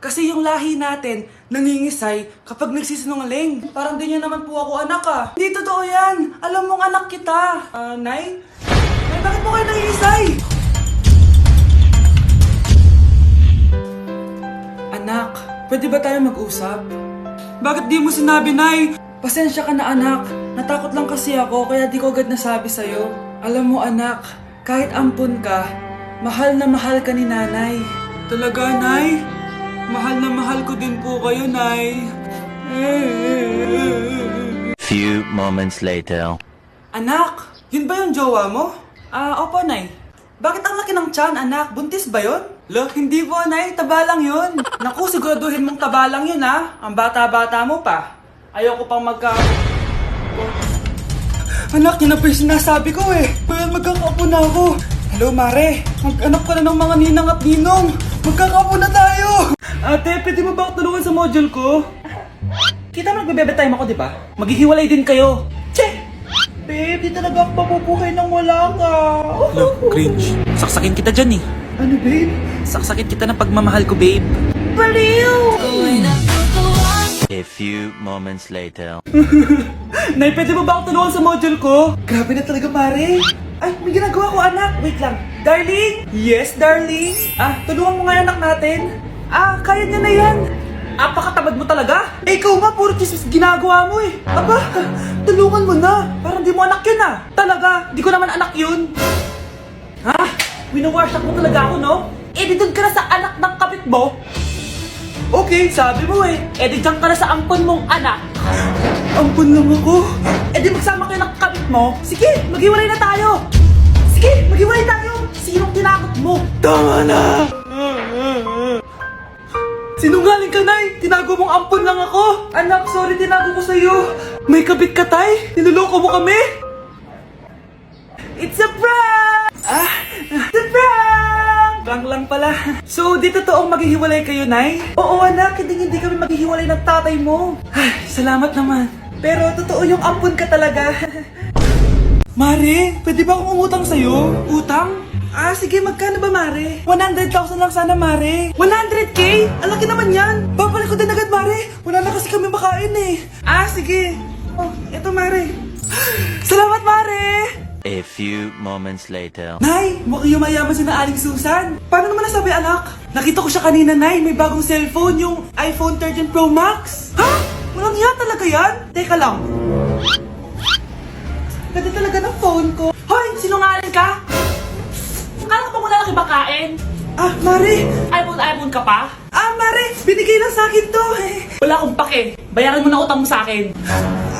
Kasi yung lahi natin, nangingisay kapag nagsisinungaling. Parang di niya naman po ako anak ah. Hindi totoo yan. Alam mong anak kita. Nay? Nay, bakit po kayo nangingisay? Anak, pwede ba tayo mag-usap? Bakit di mo sinabi, Nay? Pasensya ka na anak. Natakot lang kasi ako kaya di ko agad nasabi sa'yo. Alam mo anak, kahit ampun ka, mahal na mahal ka ni nanay. Talaga, Nay? Mahal na mahal ko din po kayo, Nay. Few moments later. Anak, yun ba yung jowa mo? Opo, Nay. Bakit ang laki ng tiyan, anak? Buntis ba yun? Lo, hindi po, Nay. Taba lang yun. Naku, siguraduhin mong taba lang yun, ha? Ang bata-bata mo pa. Ayoko pang Anak, yun na po yung sinasabi ko eh. Kaya magkakapo na ako. Hello, Mare. Mag-anak ka na ng mga ninang at ninong. Magkakapo na tayo. Ate, pwede mo ba tulungan sa module ko? Kita mo nagbe-bebe time ako, di ba? Maghihiwalay din kayo. Che! Babe, di talaga ako papupuhay nang wala ka. Look, cringe. Saksakin kita dyan eh. Ano, babe? Saksakin kita ng pagmamahal ko, babe. Baliw! A few moments later. Nay, pwede mo ba ako tulungan sa module ko? Grabe na talaga, Mare. Ay, may ginagawa ko, anak. Wait lang. Darling? Yes, darling? Tulungan mo nga yung anak natin. Kaya niya na yan. Apakatamad mo talaga. Ikaw nga, puro chismis ginagawa mo eh. Aba, tulungan mo na. Parang di mo anak yun Talaga, di ko naman anak yun. Winawasak mo talaga ako, no? Di doon ka na sa anak ng kapit mo. Okay, sabi mo eh. Di dyan ka na sa ampon mong anak. Ampon lang ako. Di magsama kayo ng kapit mo. Sige, maghiwalay na tayo. Sige, maghiwalay tayo. Sinong tinakot mo? Tama na! Sinungaling ka, Nay! Tinago mong ampon lang ako! Anak, sorry, tinago ko sa'yo! May kabit ka, Tay? Niloloko mo kami? It's a prank! It's a prank! Prank lang pala. So, di totoong maghihiwalay kayo, Nay? Oo, anak, hindi kami maghihiwalay ng tatay mo. Ay, salamat naman. Pero totoo yung ampon ka talaga. Mare, pwede ba akong umutang sa'yo? Utang? Sige, magkano ba, Mare? 100,000 lang sana, Mare. 100K? Ang laki naman yan. Babalik ko din agad, Mare. Wala na kasi kami makain eh. Sige. Oh, eto, Mare. Salamat, Mare! A few moments later. Nay, mukhang yumayaman si na Aling Susan. Paano naman nasabi, anak? Nakita ko siya kanina, Nay. May bagong cellphone, yung iPhone 13 Pro Max. Walang yan talaga yan? Teka lang. Ganda talaga ng phone ko. Hoy, sinungaling ka? Akala ko ba wala kang bakain? Mare! iPhone ka pa? Mare! Binigay lang sa akin to Wala akong pake. Bayaran mo na utang mo sa akin.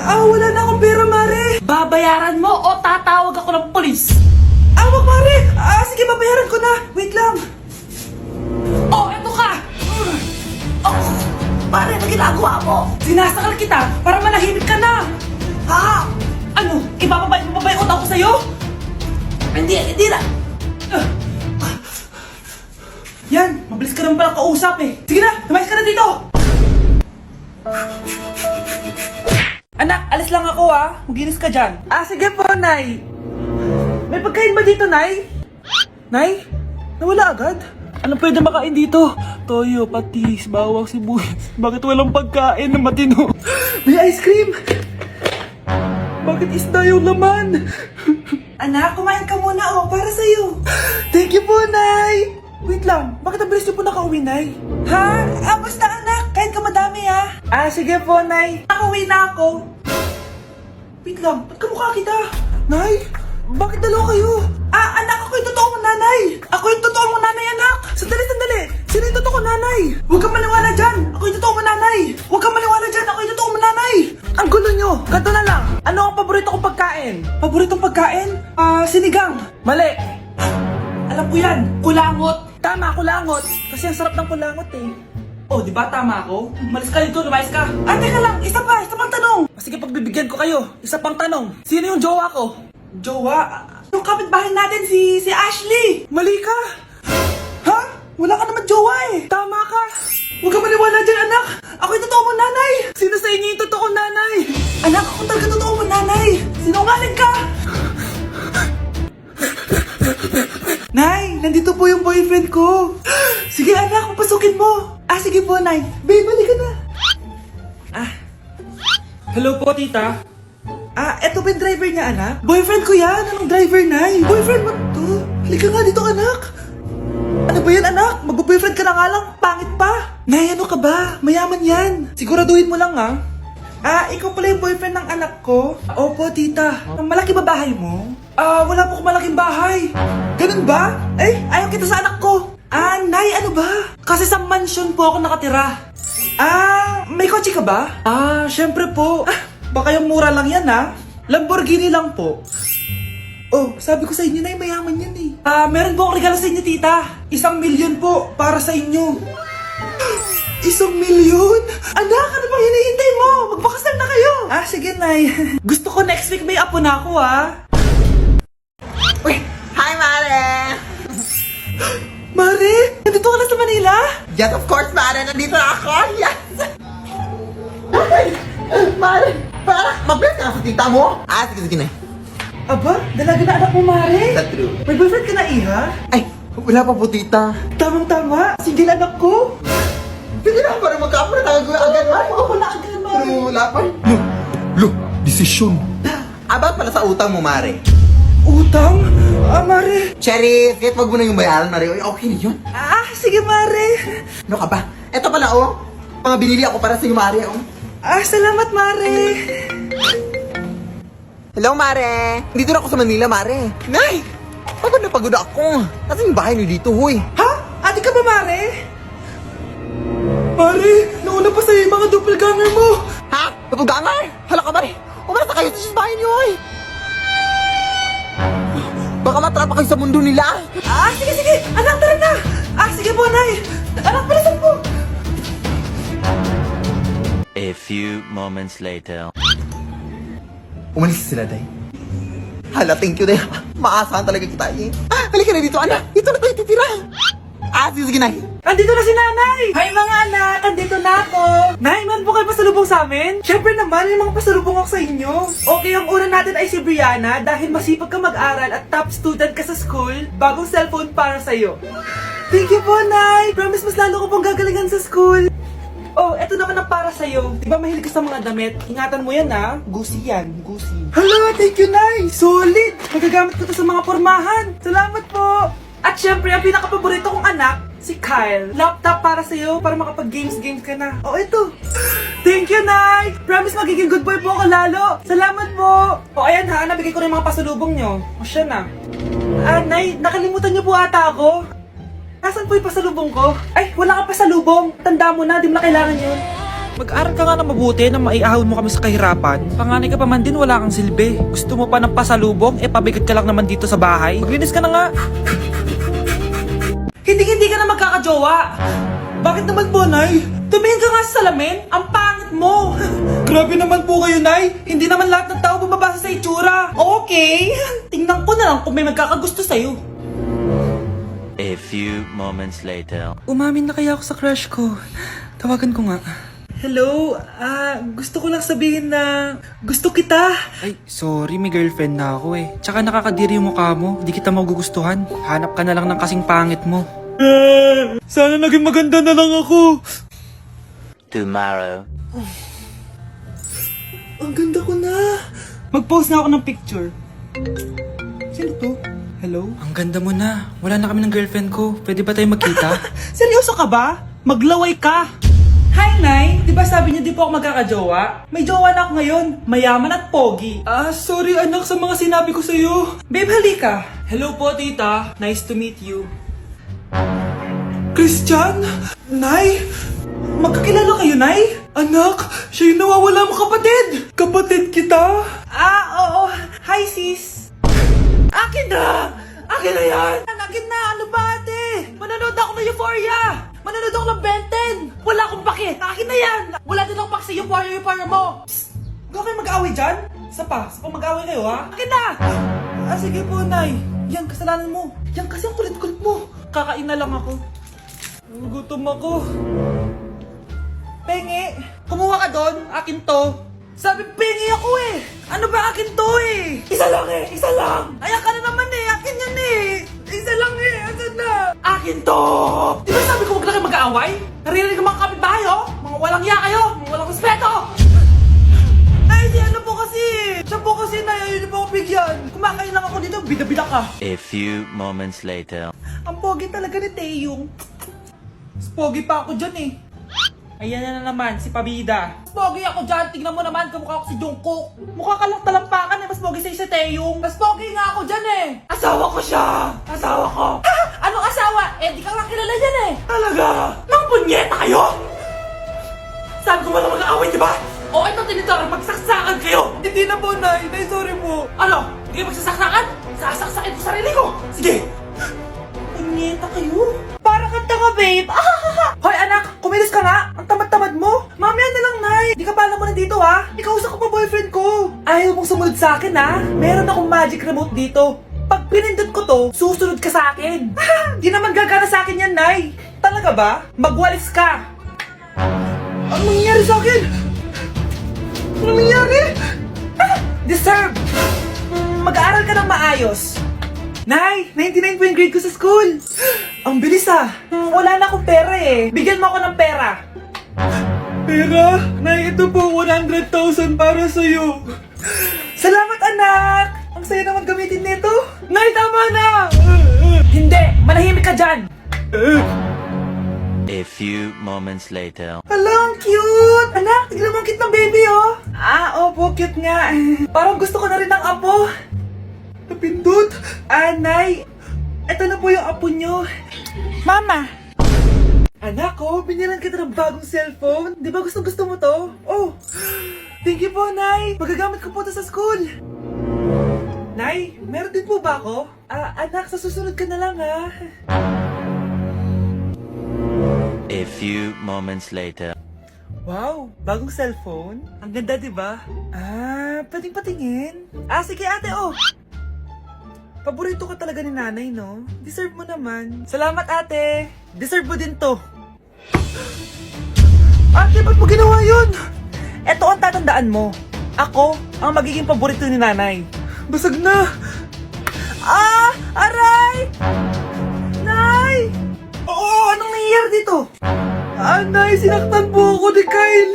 Wala na akong pera, Mare. Babayaran mo o tatawag ako ng polis? Wag, Mare! Sige, babayaran ko na. Wait lang. Eto ka! Mare, ano ginagawa mo? Sinasakal kita para manahimik ka na. Ano? Ibababay mo ba yung utang ko sa'yo? Hindi na. Yan, mabilis ka naman pala kausap eh. Sige na, lumayas ka na dito. Anak, alis lang ako Maginis ka dyan. Sige po, Nay. May pagkain ba dito, Nay? Nay? Nawala agad? Ano pwede makain dito? Toyo, patis, bawang, sibuyas. Bakit walang pagkain na matino? May ice cream! Bakit isda yung laman? Anak, kumain ka muna para sa'yo. Thank you po, Nay! Wait lang, bakit ang bilis niyo po nakauwi, Nay? Basta anak, kain ka madami sige po, Nay. Nakauwi na ako. Wait lang, ba't kamukha kita? Nay, bakit dalawa kayo? Anak, ako yung totoo mong nanay. Ako yung totoo mong nanay, anak. Sandali. Sino yung totoo mong nanay? Huwag kang maniwala dyan. Ako yung totoo mong nanay. Huwag kang maniwala dyan. Ako yung totoo mong nanay. Ang gulo nyo. Ganto na lang. Ano ang paborito kong pagkain? Paboritong pagkain? Sinigang. Mali. Alam ko yan. Kulangot. Tama, kulangot. Kasi ang sarap ng kulangot eh. Di ba tama ako? Malis ka dito, lumayas ka. Teka lang. Isa pang tanong. Sige, pagbibigyan ko kayo. Isa pang tanong. Sino yung jowa ko? Jowa? Yung kapitbahay natin, si Ashley! Mali ka! Wala ka naman jowa eh! Tama ka! Huwag ka maniwala dyan, anak! Ako yung totoo mong nanay! Sino sa inyo yung totoo nanay? Anak, ako talaga totoo mong nanay! Sinungaling ka! Nay, nandito po yung boyfriend ko! Sige anak, papasukin mo! sige po, Nay. Babe, balik ka na. Hello po, tita. Eto ba yung driver niya, anak? Boyfriend ko yan. Anong driver, Nay? Boyfriend mo to? Halika nga dito, anak. Ano ba yan, anak? Mag-boyfriend ka na nga lang. Pangit pa. Nay, ano ka ba? Mayaman yan. Siguraduhin mo lang, ha? Ikaw pala yung boyfriend ng anak ko? Opo, tita. Malaki ba bahay mo? Wala po akong malaking bahay. Ganun ba? Ayaw kita sa anak ko. Nay, ano ba? Kasi sa mansion po ako nakatira. May kotse ka ba? Syempre po. Baka yung mura lang yan, ha? Lamborghini lang po. Oh, sabi ko sa inyo, Nay, mayaman yan eh. Meron po akong regalo sa inyo, tita. 1,000,000 po para sa inyo. 1,000,000? Anak, ano bang hinihintay mo? Magpakasal na kayo. Sige, Nay. Gusto ko next week may apo na ako, ha? Uy! Hi, Mare! Mare, nandito ka na sa Manila? Yes, of course, Mare! Nandito na ako! Yes! Mare! Para mag-bless ka sa tita mo? Sige na. Aba, dalaga na anak mo, Mare. That's true. May boyfriend ka na, Iha? Ay, wala pa po, tita. Tamang-tama, single anak ko. Sige na, para magka-apra tayo agad, Mare. Ako na agad, Mare. Pero wala pa. Lo, desisyon. About pala sa utang mo, Mare. Utang? Mare. Cherry, kahit wag mo na yung bayaran, Mare. Uy, okay na yun. Sige, Mare. Ano ka ba? Eto pala, mga binili ako para sa iyo, Mare, Salamat, Mare. Hello, Mare! Dito na ako sa Manila, Mare. Nay! Pagod na pagod ako. Nasaan yung bahay niyo dito, huy? Ha? Ate ka ba, Mare? Mare, nauna pa sa'yo yung mga doppelganger mo. Ha? Napugangar? Hala ka, Mare! Umarasa kayo sa bahay niyo, huy! Baka matrapa kayo sa mundo nila. Sige. Anak, tara na. Sige po, Nay. Anak, palasan po. A few moments later. Umalis sila, Day. Hala, thank you, Day. Maasahan talaga kita, eh. Halika na dito, anak. Dito na tayo titira. Sige, Nay. Andito na si Nanay! Hi mga anak! Andito na ako! Nay, man po kayo pasalubong sa amin? Siyempre naman, may mga pasalubong ako sa inyo. Okay, ang una natin ay si Brianna dahil masipag ka mag-aral at top student ka sa school, bagong cellphone para sa'yo. Thank you po, Nay! Promise mas lalo ko pong gagalingan sa school. Oh, eto naman ang para sa'yo. Di ba mahilig ka sa mga damit? Ingatan mo yan, ha? Gusi yan, gusi. Hala, thank you, Nay! Solid! Magagamit ko to sa mga pormahan. Salamat po! At syempre, ang pinaka-paborito kong anak, si Kyle. Laptop para sa'yo, para makapag-games ka na. Oh, ito. Thank you, Nay! Promise magiging good boy po ako lalo. Salamat po! O, ayan ha, nabigay ko na yung mga pasalubong nyo. O, siya na. Nay, nakalimutan niyo po ata ako. Nasaan po yung pasalubong ko? Ay, wala kang pasalubong. Tanda mo na, di mo na kailangan yun. Mag-aral ka nga na mabuti na maiahon mo kami sa kahirapan. Panganay ka pa man din, wala kang silbi. Gusto mo pa ng pasalubong, pabigat ka lang naman dito sa bahay. Maglinis ka na nga. Hindi ka na magkakajowa. Bakit naman po, Nay? Tumingin ka nga sa salamin. Ang pangit mo. Grabe naman po kayo, Nay. Hindi naman lahat ng tao bumabasa sa itsura. Okay. Tingnan ko na lang kung may magkakagusto sa'yo. A few moments later. Umamin na kaya ako sa crush ko. Tawagan ko nga. Hello, gusto ko lang sabihin na gusto kita. Ay, sorry, may girlfriend na ako eh. Tsaka nakakadiri yung mukha mo, di kita magugustuhan. Hanap ka na lang ng kasing pangit mo. Sana naging maganda na lang ako. Tomorrow. Ang ganda ko na. Mag-post na ako ng picture. Sino to? Hello? Ang ganda mo na. Wala na kami ng girlfriend ko. Pwede ba tayo magkita? Seryoso ka ba? Maglaway ka. Hi, Nay! Di ba sabi niyo di po ako magkakajowa? May jowa na ako ngayon. Mayaman at pogi. Sorry anak sa mga sinabi ko sa'yo. Babe, halika. Hello po, tita. Nice to meet you. Christian? Nay? Magkakilala kayo, Nay? Anak, siya yung nawawala mo kapatid. Kapatid kita? Oo. Hi, sis. Akin na! Akin na yan! Akin na! Ano ba, ate? Manonood ako ng Euphoria! Manonood ako ng Ben 10! Wala akong pake! Akin na yan! Wala din akong pake sa Euphoria mo! Psst! Huwag kayo mag-away dyan? Isa pa mag-away kayo, ha? Akin na! Sige po, Nay. Yan, kasalanan mo. Yan kasi ang kulit-kulit mo. Kakain na lang ako. Gutom ako. Pengi! Kumuha ka doon! Akin to! Sabi, pengi ako eh! Ano ba akin to eh? Isa lang eh! Isa lang! Ayan ka na naman eh! Akin yan eh! Isa lang eh! Asan na? Akin to! Di ba sabi ko huwag na kayo nag-aaway? Narinig ang mga kapitbahay, oh! Mga walang iya kayo! Mga walang respeto! Ay, di ano po kasi! Siya po kasi na yun po ako bigyan. Kumakain lang ako dito, bida-bida ka. A few moments later. Ang pogi talaga ni Taeyong. Mas pogi pa ako dyan eh. Ayan na naman, si Pabida. Mas pogi ako dyan, tignan mo naman, kamukha ako si Jungkook. Mukha ka lang talampakan eh, mas pogi sa'yo si Taeyong. Mas pogi nga ako dyan eh. Asawa ko siya! Asawa ko! Ha? Anong asawa? Eh, di ka lang kilala dyan eh. Talaga? Mga punyeta kayo? Saan ko ba mag-aaway, di ba? O ito tinitora, magsaksakan kayo! Hindi na po, Nay. Nay, sorry po. Ano? Hindi kayo magsasaksakan? Sasaksakin ko sarili ko! Sige! Punyeta kayo? Para kang tanga, babe! Hoy, anak! Kumilos ka nga! Ang tamad-tamad mo! Mamaya na lang, Nay! Di ka pala muna dito, ha? Ikausap ko pa boyfriend ko! Ayaw mong sumunod sa akin, ha? Meron akong magic remote dito. Pag pinindot ko to, susunod ka sa akin. Di naman gagana sa akin yan, Nay! Talaga ba? Magwalis ka! Ano nangyayari sa akin? Ano nangyayari? Deserve! Mag-aaral ka ng maayos. Nay, 99 po yung grade ko sa school. Ang bilis ah. Wala na akong pera eh. Bigyan mo ako ng pera. Pera? Nay, ito po 100,000 para sa'yo. Salamat anak! Ang saya naman gamitin nito. Nay, tama na! Hindi! Manahimik ka dyan! A few moments later. Hala, ang cute! Anak, tignan mo ang cute ng baby, oh! Opo, cute nga. Parang gusto ko na rin ng apo. Napindot! Nay! Ito na po yung apo nyo. Mama! Anak, oh, binilan kita ng bagong cellphone. Di ba gusto mo to? Oh! Thank you po, Nay! Magagamit ko po to sa school. Nay, meron din po ba ako? Anak, sa susunod ka na lang, ha? A few moments later. Wow, bagong cellphone? Ang ganda, di ba? Pwedeng patingin? Sige ate, oh! Paborito ka talaga ni nanay, no? Deserve mo naman. Salamat, ate! Deserve mo din to. Ate, ba't mo ginawa yun? Eto ang tatandaan mo. Ako ang magiging paborito ni nanay. Basag na! Aray! Nay! Oo, anong nangyayari dito? Nay, sinaktan po ako ni Kyle.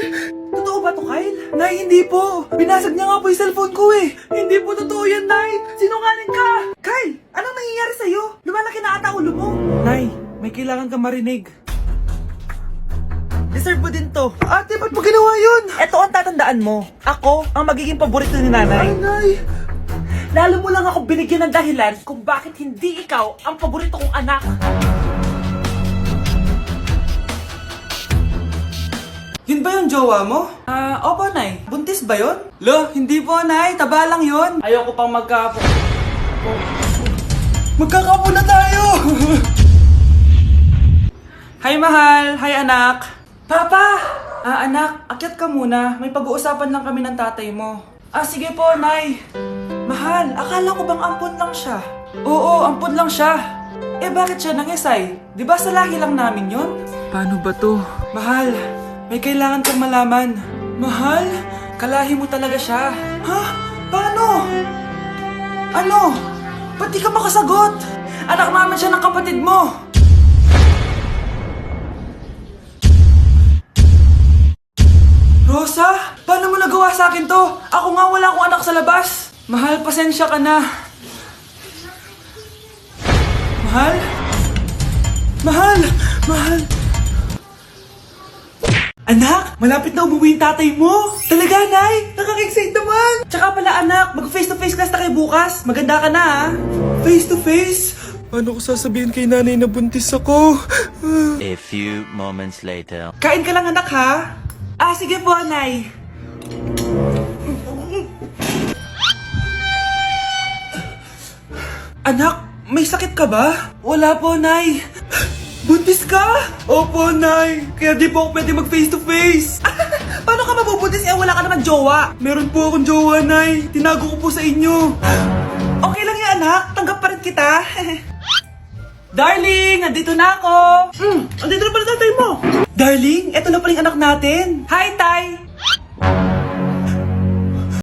Totoo ba to, Kyle? Nay, hindi po. Binasag niya nga po yung cellphone ko eh. Hindi po totoo yan, Nay. Sinungaling ka. Kyle, anong nangyayari sa'yo? Lumalaki na ata ulo mo. Nay, may kailangan kang marinig. Deserve mo din to. Ate, ba't mo ginawa yun? Ito ang tatandaan mo. Ako ang magiging paborito ni nanay. Nay. Lalo mo lang ako binigyan ng dahilan kung bakit hindi ikaw ang paborito kong anak. Yun ba yung jowa mo? Opo, Nay. Buntis ba yun? Lo, hindi po, Nay. Taba lang yun. Ayoko pang magkakapo na tayo! Hi, mahal. Hi, anak. Papa! Anak, akyat ka muna. May pag-uusapan lang kami ng tatay mo. Sige po, Nay. Mahal, akala ko bang ampon lang siya? Oo, ampon lang siya. Bakit siya nangisay? Di ba sa lahi lang namin yun? Paano ba to? Mahal, may kailangan kang malaman. Mahal? Kalahi mo talaga siya. Ha? Paano? Ano? Ba't di ka makasagot? Anak naman siya ng kapatid mo. Rosa? Paano mo nagawa sa akin to? Ako nga wala akong anak sa labas. Mahal, pasensya ka na. Mahal? Mahal! Mahal! Anak, malapit na umuwi yung tatay mo. Talaga, Nay? Nakaka-excite naman. Tsaka pala, anak, mag-face-to-face class na kayo bukas. Maganda ka na, ha? Face-to-face? Paano ko sasabihin kay nanay na buntis ako? A few moments later. Kain ka lang, anak, ha? Sige po, Nay. Anak, may sakit ka ba? Wala po, Nay. Buntis ka? Opo, Nay. Kaya di po ako pwede mag face to face. Paano ka mabubuntis? Wala ka naman jowa. Meron po akong jowa, Nay. Tinago ko po sa inyo. Okay lang yan, anak. Tanggap pa rin kita. Darling, nandito na ako. Andito na pala tatay mo. Darling, eto na pala yung anak natin. Hi, Tay.